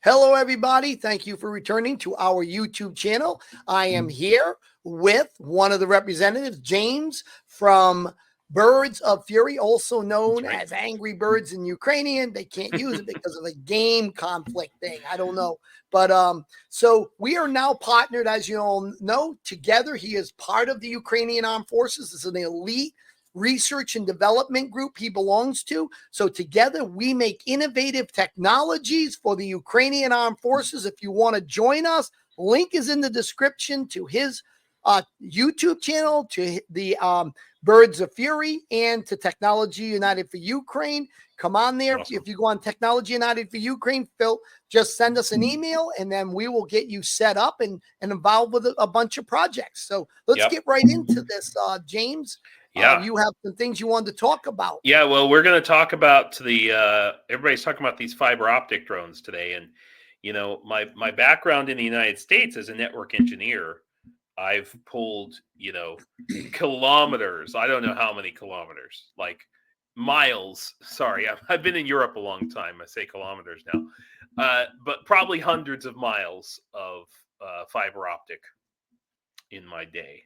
Hello, everybody. Thank you for returning to our YouTube channel. I am here with one of the representatives, James from Birds of Fury, also known as Angry Birds in Ukrainian. They can't use it because of a game conflict thing. I don't know. But so we are now partnered, as you all know, together. He is part of the Ukrainian Armed Forces. It's an elite research and development group he belongs to. So together we make innovative technologies for the Ukrainian Armed Forces. If you want to join us, link is in the description to his YouTube channel, to the Birds of Fury, and to Technology United for Ukraine. Come on there. Awesome. If you go on Technology United for Ukraine, Phil, just send us an email and then we will get you set up and involved with a bunch of projects. So let's get right into this, James. Yeah. You have some things you wanted to talk about. Yeah, well, we're going to talk about everybody's talking about these fiber optic drones today. And, you know, my background in the United States as a network engineer, I've pulled, kilometers. I don't know how many kilometers, like miles. Sorry, I've been in Europe a long time. I say kilometers now, but probably hundreds of miles of fiber optic in my day.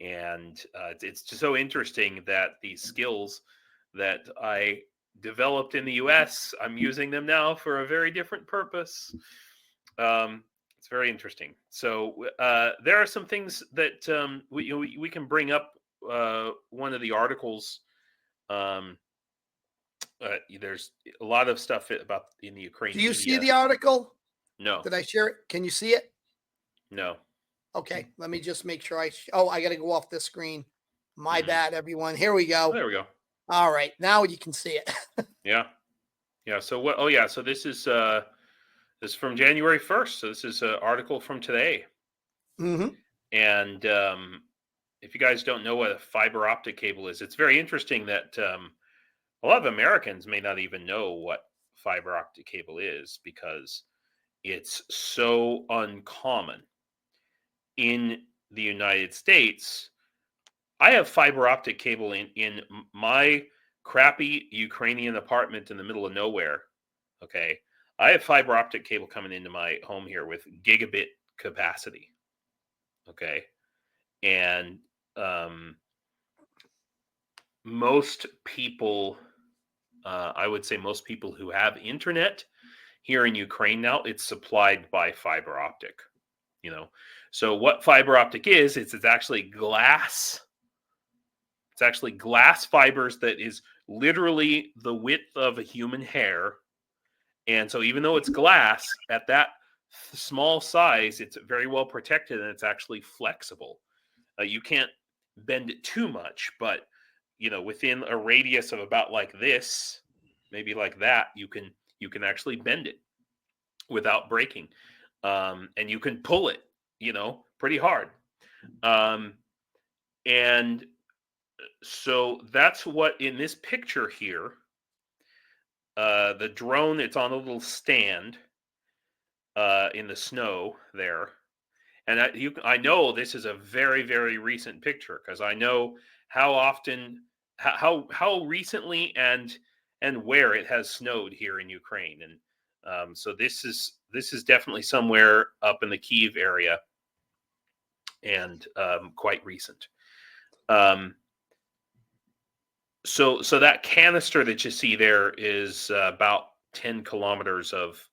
And it's just so interesting that these skills that I developed in the U.S., I'm using them now for a very different purpose. It's very interesting. So there are some things that we can bring up. One of the articles, there's a lot of stuff about in the Ukraine. Do you see the article? No. Did I share it? Can you see it? No. Okay, let me just make sure I got to go off this screen. My bad, everyone. Here we go. There we go. All right, now you can see it. Yeah. So what? Oh yeah. So this is from January 1st. So this is an article from today. Mm-hmm. And if you guys don't know what a fiber optic cable is, it's very interesting that a lot of Americans may not even know what fiber optic cable is because it's so uncommon. In the United States, I have fiber optic cable in my crappy Ukrainian apartment in the middle of nowhere. Okay. I have fiber optic cable coming into my home here with gigabit capacity. Okay. And most people, I would say most people who have internet here in Ukraine now, it's supplied by fiber optic. So what fiber optic is, it's actually glass. It's actually glass fibers that is literally the width of a human hair. And so even though it's glass, at that small size, it's very well protected and it's actually flexible. You can't bend it too much, but within a radius of about like this, maybe like that, you can actually bend it without breaking. And you can pull it, pretty hard. And so that's what in this picture here, the drone, it's on a little stand in the snow there. And I know this is a very, very recent picture because I know how often, how recently and where it has snowed here in Ukraine. And so this is definitely somewhere up in the Kyiv area and quite recent. So that canister that you see there is about 10 kilometers of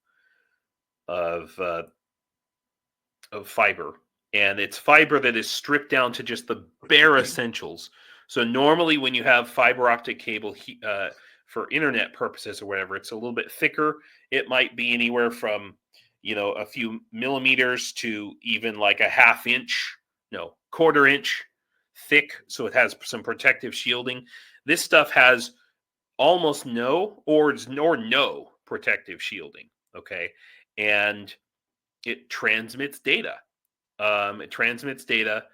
fiber, and it's fiber that is stripped down to just the bare essentials. So normally when you have fiber optic cable for internet purposes or whatever, it's a little bit thicker. It might be anywhere from a few millimeters to even like a quarter inch thick, so it has some protective shielding. This stuff has almost no protective shielding. Okay, and it transmits data. It transmits data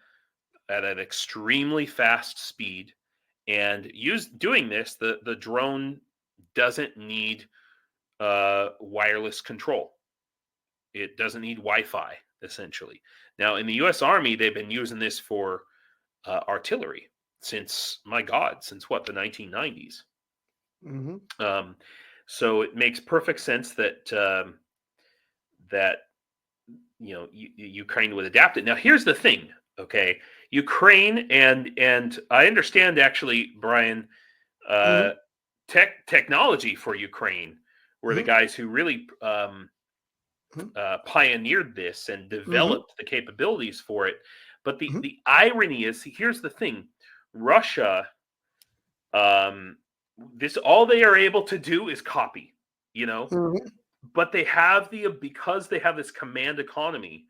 at an extremely fast speed, and doing this, the drone doesn't need wireless control. It doesn't need Wi-Fi, essentially. Now, in the U.S. Army, they've been using this for artillery since what, the 1990s. Mm-hmm. So it makes perfect sense that that Ukraine would adapt it. Now, here's the thing, okay? Ukraine and I understand actually, Brian, Hmm. technology for Ukraine were the Hmm. guys who really pioneered this and Hmm. developed the capabilities for it. But Hmm. the irony is, here's the thing: Russia, this all they are able to do is copy, you know. Hmm. But they have because they have this command economy.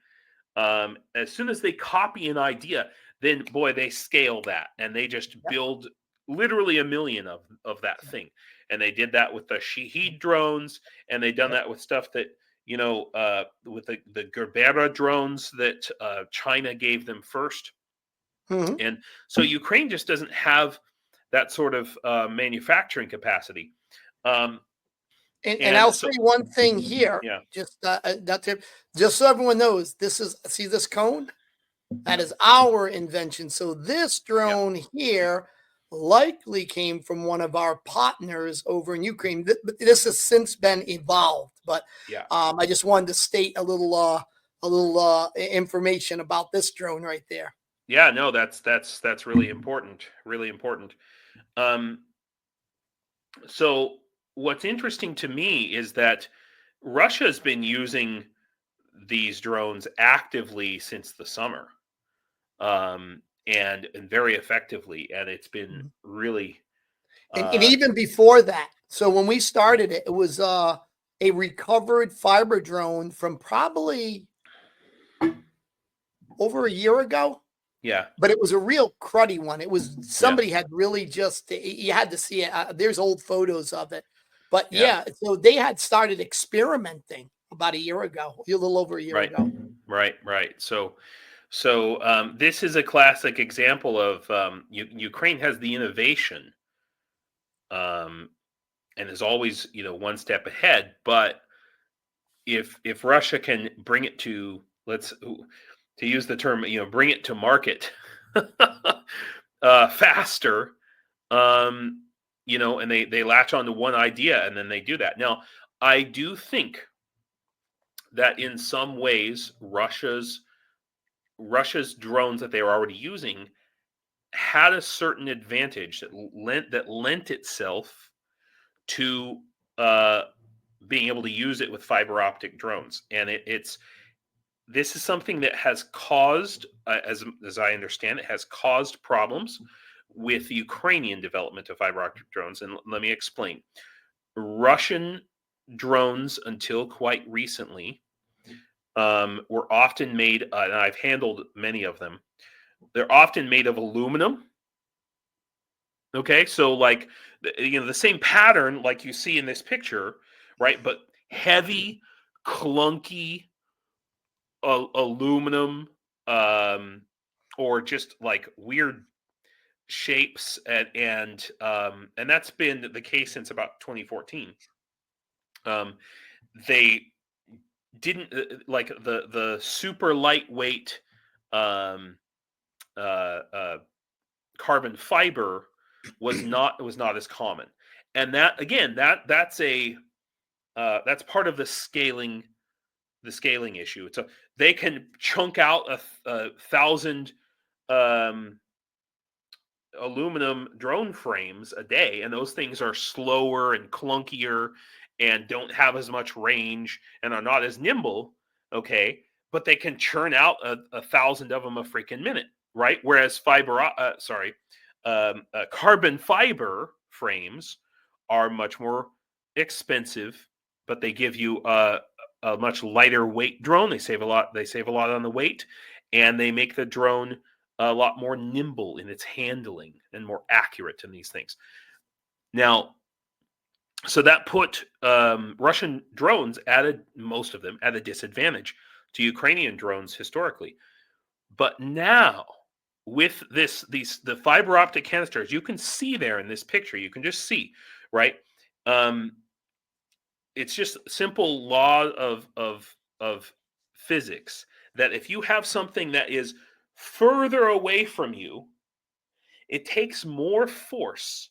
As soon as they copy an idea, then boy, they scale that and they just Yep. build literally a million of that thing. And they did that with the Shahed drones, and they done Yep. that with stuff that with the Gerbera drones that China gave them first. Hmm. And so Ukraine just doesn't have that sort of manufacturing capacity. Um, And and I'll so say one thing here, yeah, just that's it, just so everyone knows. See this cone? That is our invention. So this yeah, drone here likely came from one of our partners over in Ukraine. But this has since been evolved. But yeah. I just wanted to state a little information about this drone right there. Yeah, no, that's really important, really important. Um, so what's interesting to me is that Russia's been using these drones actively since the summer, and very effectively, and it's been Mhm. really, And uh, even before that, so when we started it, it was a recovered fiber drone from probably over a year ago. yeah, But it was a real cruddy one. It was yeah, somebody had really just you had to see it. There's old photos of it. But yeah, yeah, so they had started experimenting about a year ago, a little over a year right, ago. right. So this is a classic example of Ukraine has the innovation, um, and is always one step ahead, but if Russia can bring it to to use the term, bring it to market faster, um, and they latch on to one idea and then they do that. Now, I do think that in some ways Russia's drones that they were already using had a certain advantage that lent itself to uh, being able to use it with fiber optic drones, and it's this is something that has caused, as I understand it, has caused problems with the Ukrainian development of fiber optic drones. And let me explain. Russian drones, until quite recently, were often made, and I've handled many of them. They're often made of aluminum. Okay, so like the same pattern like you see in this picture, right? But heavy, clunky aluminum, um, or just like weird shapes, and that's been the case since about 2014. Um, they didn't like the super lightweight um, uh, carbon fiber was not as common, and that again that's part of the scaling issue. They can chunk out a thousand um, aluminum drone frames a day, and those things are slower and clunkier and don't have as much range and are not as nimble. Okay, but they can churn out a thousand of them a freaking minute, right? Whereas carbon fiber frames are much more expensive, but they give you a much lighter weight drone. They save a lot. They save a lot on the weight, and they make the drone a lot more nimble in its handling and more accurate in these things. Now, so that put Russian drones most of them at a disadvantage to Ukrainian drones historically. But now, with the fiber optic canisters, you can see there in this picture, you can just see, right? Um, it's just simple law of physics that if you have something that is further away from you, it takes more force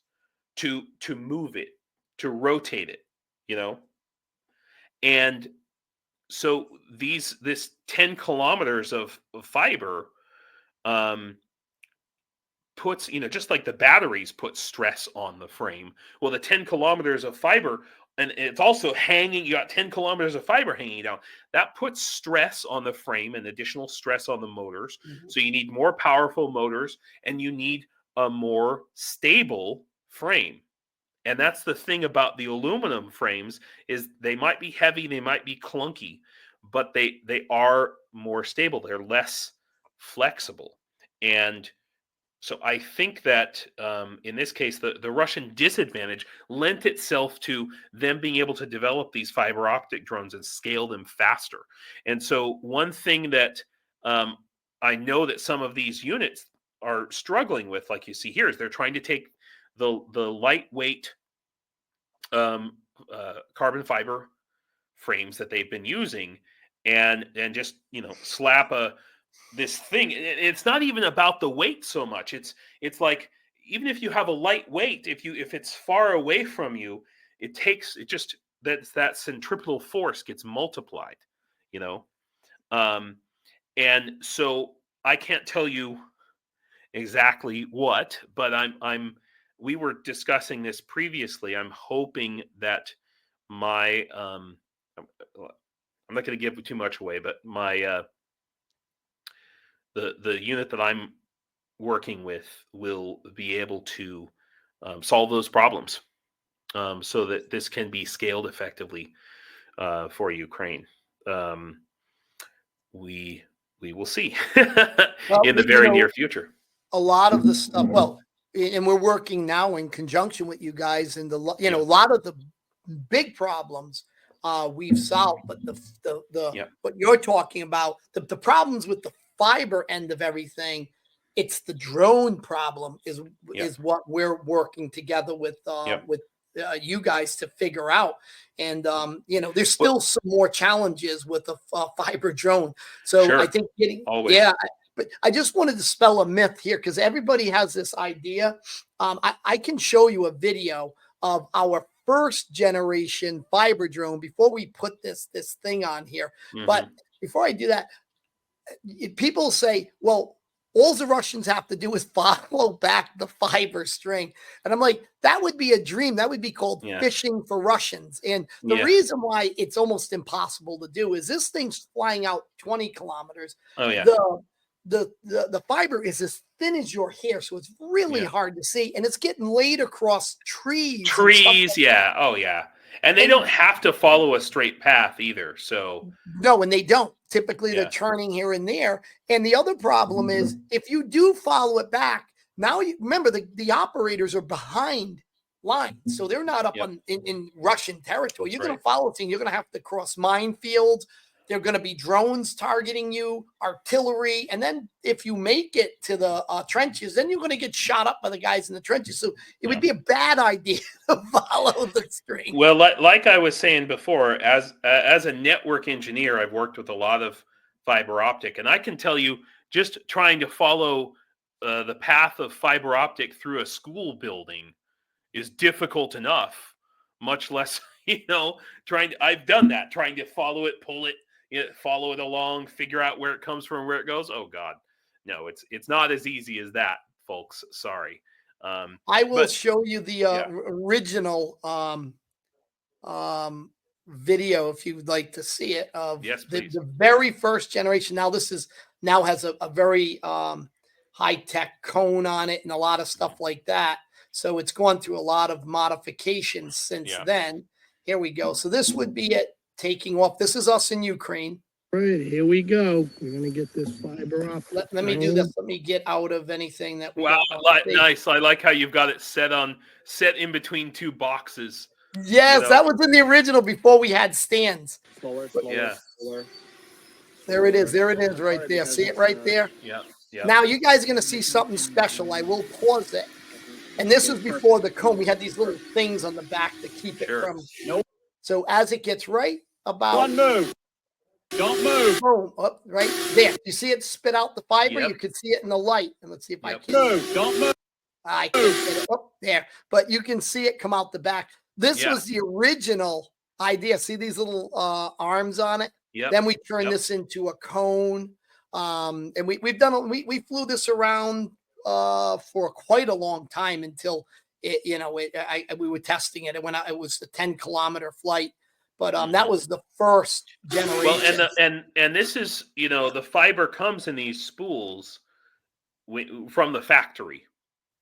to move it, to rotate it, you know? And so this 10 kilometers of fiber um, puts, just like the batteries put stress on the frame. Well, the 10 kilometers of fiber, and it's also hanging, you got 10 kilometers of fiber hanging down. That puts stress on the frame and additional stress on the motors. So you need more powerful motors and you need a more stable frame. And that's the thing about the aluminum frames, is they might be heavy, they might be clunky, but they are more stable. They're less flexible. And so I think that in this case, the Russian disadvantage lent itself to them being able to develop these fiber optic drones and scale them faster. And so one thing that I know that some of these units are struggling with, like you see here, is they're trying to take the lightweight carbon fiber frames that they've been using and just slap this thing. It's not even about the weight so much. It's like, even if you have a light weight, if it's far away from you, that centripetal force gets multiplied, and so I can't tell you exactly what, but we were discussing this previously. I'm hoping that my I'm not going to give too much away, but my the unit that I'm working with will be able to solve those problems, so that this can be scaled effectively for Ukraine. We will see Well, in the very near future. A lot of the stuff, and we're working now in conjunction with you guys, and a lot of the big problems we've solved, but what you're talking about, the problems with the fiber end of everything, it's the drone problem is what we're working together with you guys to figure out. And there's still some more challenges with the fiber drone. So sure. I think always. But I just wanted to spell a myth here, because everybody has this idea. I can show you a video of our first generation fiber drone before we put this thing on here. Mm-hmm. But before I do that, people say, well, all the Russians have to do is follow back the fiber string. And I'm like, that would be a dream. That would be called fishing for Russians. And the reason why it's almost impossible to do is this thing's flying out 20 kilometers. Oh, yeah. The fiber is as thin as your hair, so it's really hard to see, and it's getting laid across trees. Like oh yeah, and they don't have to follow a straight path either. So no, and they don't. Typically, they're turning here and there. And the other problem is, if you do follow it back, now you remember the operators are behind lines, so they're not up in Russian territory. You're going to follow things. You're going to have to cross minefields. There are going to be drones targeting you, artillery. And then if you make it to the trenches, then you're going to get shot up by the guys in the trenches. So it would be a bad idea to follow the string. Well, like I was saying before, as a network engineer, I've worked with a lot of fiber optic. And I can tell you, just trying to follow the path of fiber optic through a school building is difficult enough, much less, I've done that, trying to follow it, pull it, follow it along, figure out where it comes from, where it goes. Oh God, no, it's not as easy as that, folks. Sorry. I will show you the original video if you'd like to see it of the very first generation. Now this has a very high-tech cone on it and a lot of stuff like that. So it's gone through a lot of modifications since then. Here we go. So this would be it taking off. This is us in Ukraine. All right, here we go. We're going to get this fiber off. Let me do this. Let me get out of anything that we nice. I like how you've got it set in between two boxes. Yes, that was in the original before we had stands. Slower. There it is right there. See it right there? Yeah. Now you guys are going to see something special. I will pause it. And this is before the cone. We had these little things on the back to keep it from. Nope. So as it gets right about. One move. Don't move. Boom, up right there. You see it spit out the fiber? You can see it in the light. And let's see if I can. Move. Don't move. I can't get it up there. But you can see it come out the back. This was the original idea. See these little arms on it? Yep. Then we turned Yep. this into a cone. And we flew this around for quite a long time until we were testing it. It was a 10-kilometer flight, but that Mhm. was the first Well, generation. and this is, the fiber comes in these spools from the factory,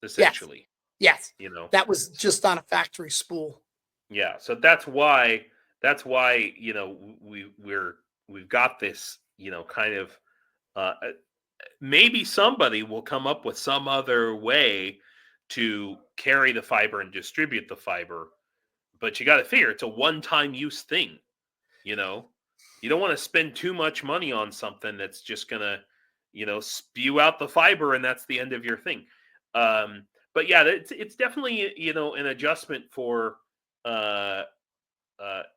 Yes, essentially. yes, You know, that was so just on a factory spool. yeah, so that's why we've got this, kind of, maybe somebody will come up with some other way to carry the fiber and distribute the fiber, but you got to figure it's a one-time use thing. You know, you don't want to spend too much money on something that's just gonna, spew out the fiber, and that's the end of your thing. But yeah, it's definitely, an adjustment for uh,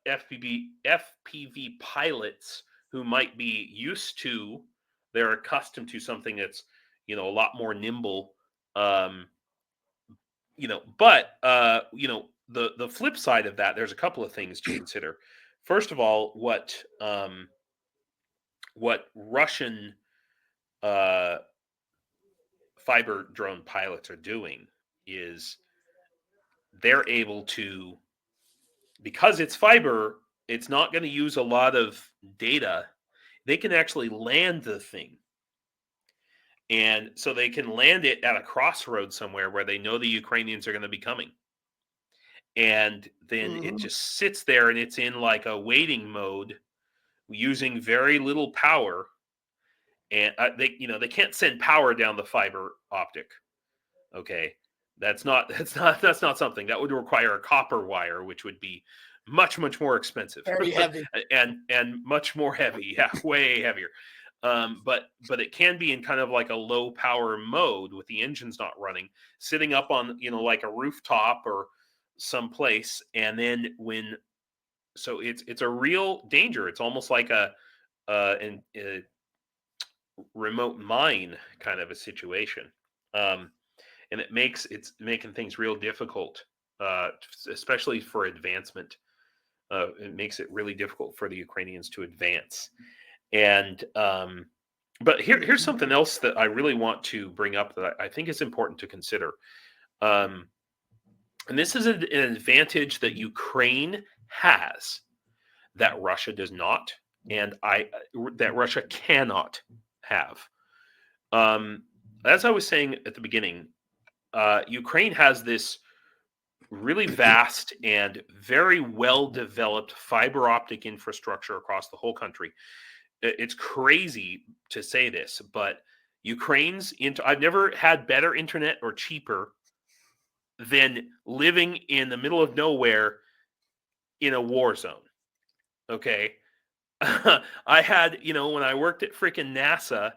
FPV pilots who might be used to, they're accustomed to something that's, a lot more nimble. Um, but the flip side of that, there's a couple of things to consider. First of all, what Russian uh, fiber drone pilots are doing is they're able to, because it's fiber, it's not going to use a lot of data. They can actually land the thing. And so they can land it at a crossroad somewhere where they know the Ukrainians are going to be coming. And then it Mhm. just sits there and it's in like a waiting mode using very little power. And they can't send power down the fiber optic. Okay, that's not something that would require a copper wire, which would be much more expensive Very heavy. and much more heavy. Yeah, way heavier. But it can be in kind of like a low power mode with the engines not running, sitting up on, like a rooftop or someplace, and then so it's a real danger. It's almost like a remote mine kind of a situation. Um, and it's making things real difficult, especially for advancement. It makes it really difficult for the Ukrainians to advance. And but here's something else that I really want to bring up that I think is important to consider. Um, and this is an advantage that Ukraine has that Russia does not, and that Russia cannot have. Um, as I was saying at the beginning, Ukraine has this really vast and very well developed fiber optic infrastructure across the whole country. It's crazy to say this, but I've never had better internet or cheaper than living in the middle of nowhere in a war zone. Okay. I had, when I worked at freaking NASA,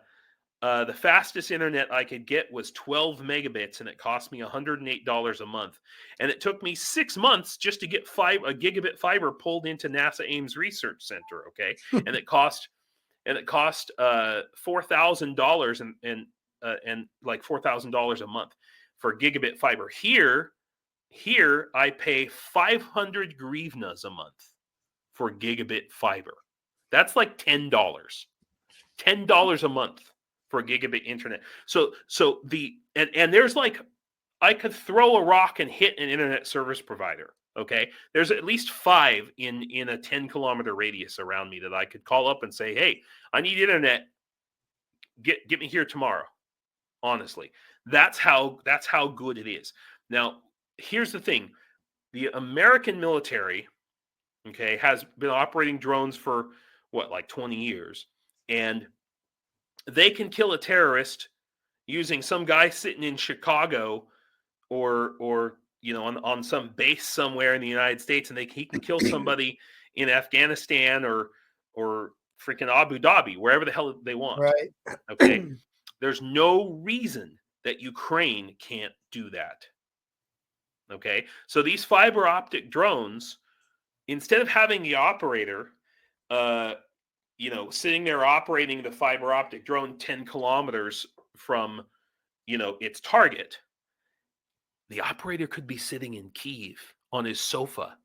the fastest internet I could get was 12 megabits, and it cost me $108 a month. And it took me 6 months just to get a gigabit fiber pulled into NASA Ames Research Center. Okay, and it cost $4,000 and like $4,000 a month for gigabit fiber. Here I pay 500 grivnas a month for gigabit fiber. That's like $10 a month for gigabit internet. So and there's like, I could throw a rock and hit an internet service provider. Okay, there's at least 5 in a 10-kilometer radius around me that I could call up and say, hey, I need internet. Get me here tomorrow. Honestly, that's how good it is. Now, here's the thing: the American military, okay, has been operating drones for what, like 20 years, and they can kill a terrorist using some guy sitting in Chicago or on some base somewhere in the United States, and he can kill somebody in Afghanistan or freaking Abu Dhabi, wherever the hell they want. Right. Okay, there's no reason that Ukraine can't do that. Okay, so these fiber optic drones, instead of having the operator, uh, sitting there operating the fiber optic drone 10 kilometers from, its target, the operator could be sitting in Kyiv on his sofa,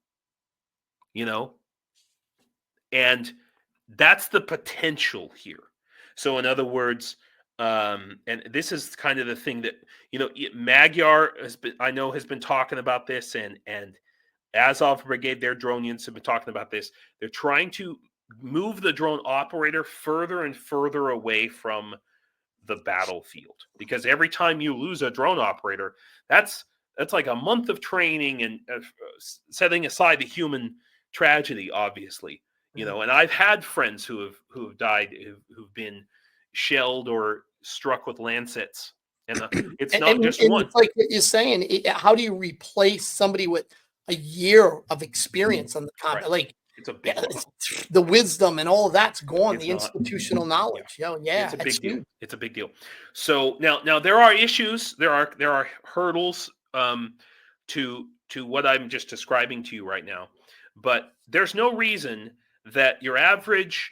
you know, and that's the potential here. So in other words, and this is kind of the thing that, Magyar has been talking about this, and Azov Brigade, their drone units have been talking about this. They're trying to move the drone operator further and further away from the battlefield, because every time you lose a drone operator, that's like a month of training, and setting aside the human tragedy, obviously, and I've had friends who have died, who've been shelled or struck with Lancets, and it's not just one. It's like what you're saying. How do you replace somebody with a year of experience on the combat? Right. Like, It's a big deal. the wisdom and all of that's gone. It's The not. institutional knowledge. It's a big deal. It's a big deal. So now there are issues. There are hurdles to what I'm just describing to you right now. But there's no reason that your average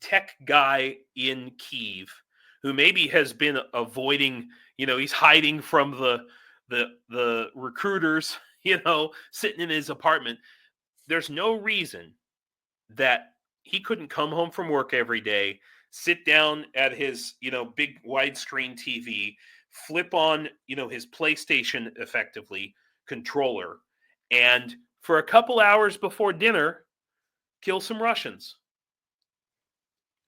tech guy in Kyiv, who maybe has been avoiding, he's hiding from the recruiters, sitting in his apartment. There's no reason that he couldn't come home from work every day, sit down at his, big widescreen TV, flip on, his PlayStation effectively controller, and for a couple hours before dinner, kill some Russians.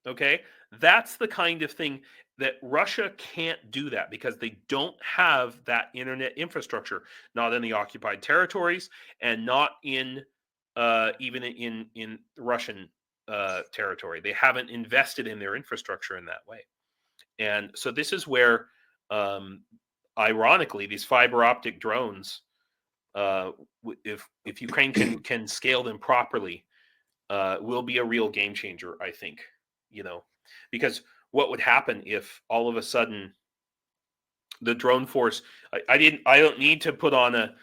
Okay? That's the kind of thing that Russia can't do, that because they don't have that internet infrastructure, not in the occupied territories, and not in even in Russian territory. They haven't invested in their infrastructure in that way. And so this is where, ironically, these fiber optic drones, if Ukraine can scale them properly, will be a real game changer, I think. Because what would happen if all of a sudden the drone force, I don't need to put on a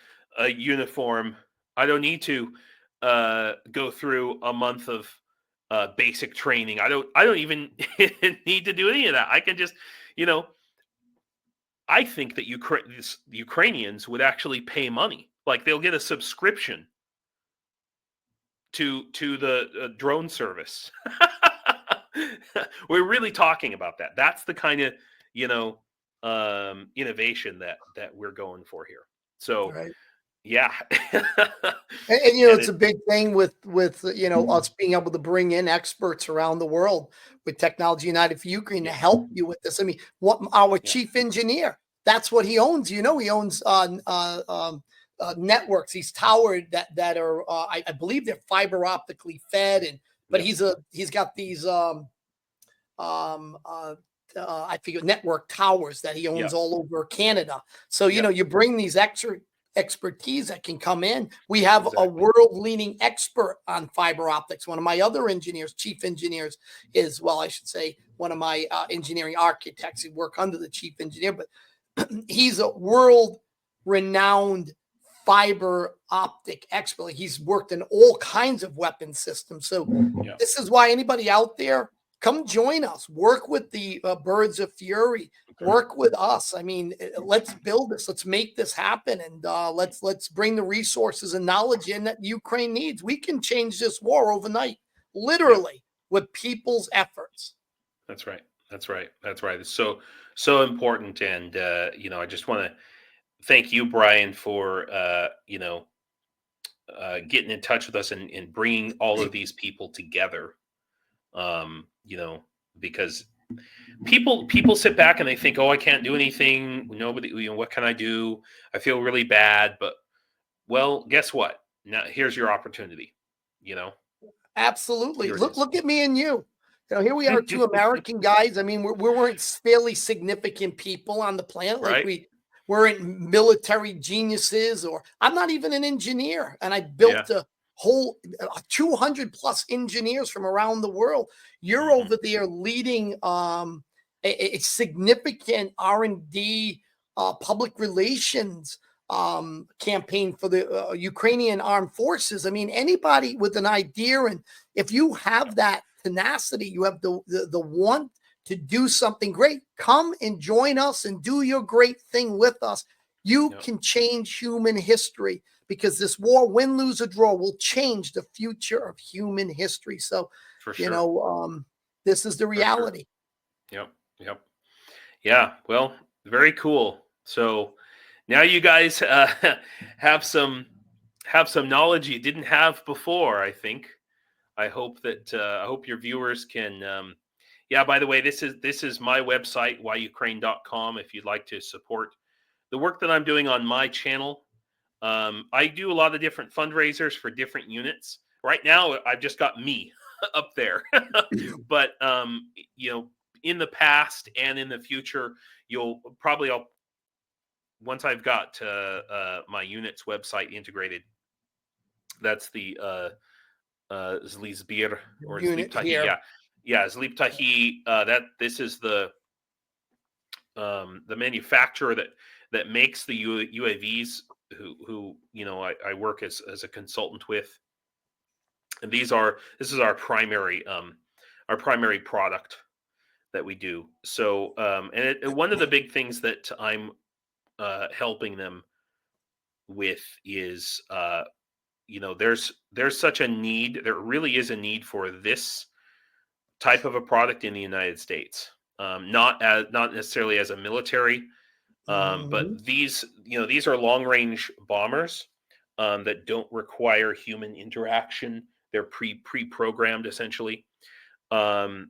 uniform. I don't need to go through a month of basic training. I don't even need to do any of that. I can just, I think that the Ukrainians would actually pay money. Like, they'll get a subscription to the drone service. We're really talking about that. That's the kind of, innovation that we're going for here. So, Right. Yeah. And it's a big thing with us being able to bring in experts around the world with Technology United for Ukraine to help you with this. I mean, what our chief engineer, that's what he owns. He owns networks, these towers that are I believe they're fiber optically fed, but he's got these I forget, network towers that he owns all over Canada. So you bring these extra expertise that can come in. We have a world-leading expert on fiber optics. One of my other engineers, chief engineers, is, well, I should say, one of my engineering architects who work under the chief engineer, but he's a world-renowned fiber optic expert. He's worked in all kinds of weapon systems. So this is why anybody out there, come join us. Work with the Birds of Fury. Work with us. I mean, let's build this. Let's make this happen, and let's bring the resources and knowledge in that Ukraine needs. We can change this war overnight, literally, with people's efforts. That's right. That's right. That's right. It's so important, and I just want to thank you, Brian, for getting in touch with us and bringing all of these people together. Because people sit back and they think, oh, I can't do anything. Nobody, what can I do? I feel really bad. But, well, guess what? Now here's your opportunity, Absolutely. Look at me and you. Here we are, two American guys. I mean, we're fairly significant people on the planet. Like, right. We're military geniuses, or I'm not even an engineer. And I built a whole 200 plus engineers from around the world. You're over there leading a significant R&D public relations campaign for the Ukrainian armed forces. I mean, anybody with an idea, and if you have that tenacity, you have the want to do something great, come and join us and do your great thing with us. You can change human history, because this war, win, lose, or draw, will change the future of human history. So, For you sure. know, this is the For sure. reality. Yep. Yep. Yeah. Well, very cool. So now you guys have some knowledge you didn't have before, I think. I hope that I hope your viewers can. Yeah. By the way, this is my website, whyukraine.com. If you'd like to support the work that I'm doing on my channel, I do a lot of different fundraisers for different units. Right now, I've just got me up there, but you know, in the past and in the future, I'll once I've got my unit's website integrated. That's the Zlizbir or Unit Zliptahi. here. Yeah, Zliptahi. That this is the manufacturer that makes the UAVs. Who you know I work as a consultant with, and this is our primary product that we do. So and one of the big things that I'm helping them with is you know, there's such a need. There really is a need for this type of a product in the United States. Not necessarily as a military, Mhm. but these are long range bombers that don't require human interaction. They're pre-programmed essentially. They're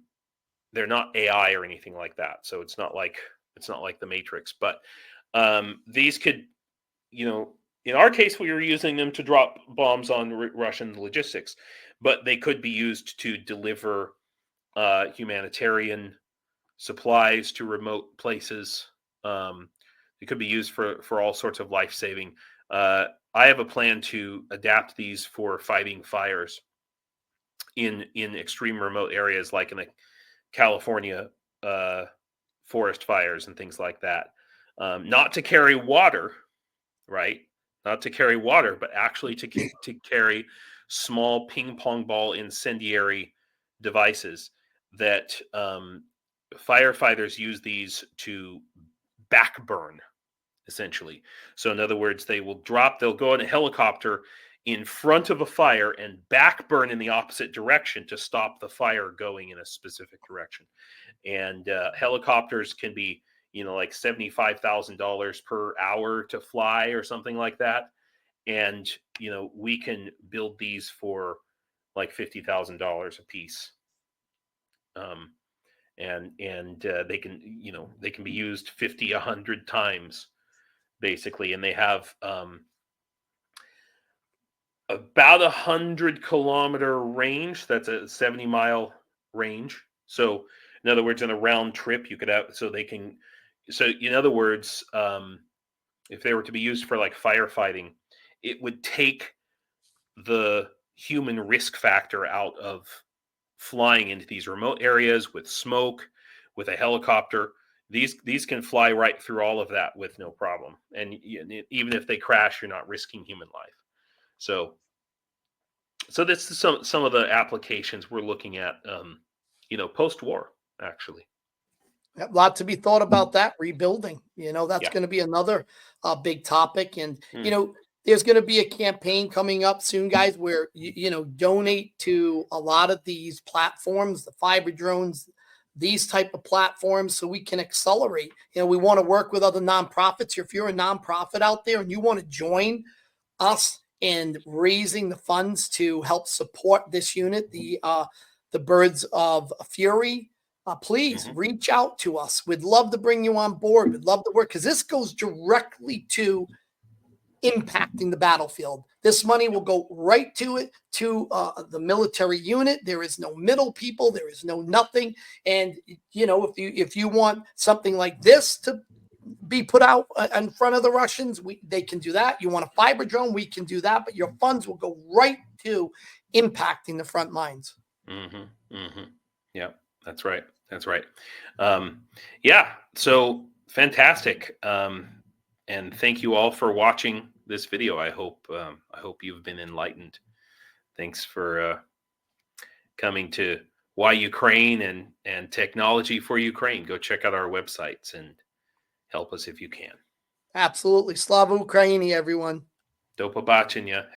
not AI or anything like that, so it's not like the Matrix. But these could, you know, in our case, we were using them to drop bombs on Russian logistics, but they could be used to deliver humanitarian supplies to remote places. It could be used for all sorts of life saving. I have a plan to adapt these for fighting fires in extreme remote areas, like in the California forest fires and things like that. Not to carry water, right? Not to carry water, but actually to carry small ping pong ball incendiary devices that firefighters use these to backburn, essentially. So in other words, they'll go in a helicopter in front of a fire and backburn in the opposite direction to stop the fire going in a specific direction. And helicopters can be, you know, like $75,000 per hour to fly or something like that. And, you know, we can build these for like $50,000 a piece. And they can, you know, they can be used 50, 100 times basically. And they have about 100-kilometer range. That's a 70-mile range. So in other words, in a round trip, you could have, so in other words, if they were to be used for like firefighting, it would take the human risk factor out of flying into these remote areas with smoke, with a helicopter. These can fly right through all of that with no problem. And even if they crash, you're not risking human life. So this is some of the applications we're looking at, you know, post-war, actually. A lot to be thought about that rebuilding. You know, that's Yeah. going to be another big topic. And, Hmm. you know, there's going to be a campaign coming up soon, guys, where, you know, donate to a lot of these platforms, the fiber drones, these type of platforms, so we can accelerate. You know, we want to work with other nonprofits. If you're a nonprofit out there and you want to join us in raising the funds to help support this unit, the Birds of Fury, please reach out to us. We'd love to bring you on board. We'd love to work, because this goes directly to impacting the battlefield. This money will go right to it, to the military unit. There is no middle people. There is no nothing. And, you know, if you want something like this to be put out in front of the Russians, they can do that. You want a fiber drone, we can do that. But your funds will go right to impacting the front lines. Yeah, that's right. That's right. Yeah, so fantastic. And thank you all for watching this video. I hope you've been enlightened. Thanks for coming to Why Ukraine and Technology for Ukraine. Go check out our websites and help us if you can. Absolutely. Slava Ukraini, everyone. Do побачення.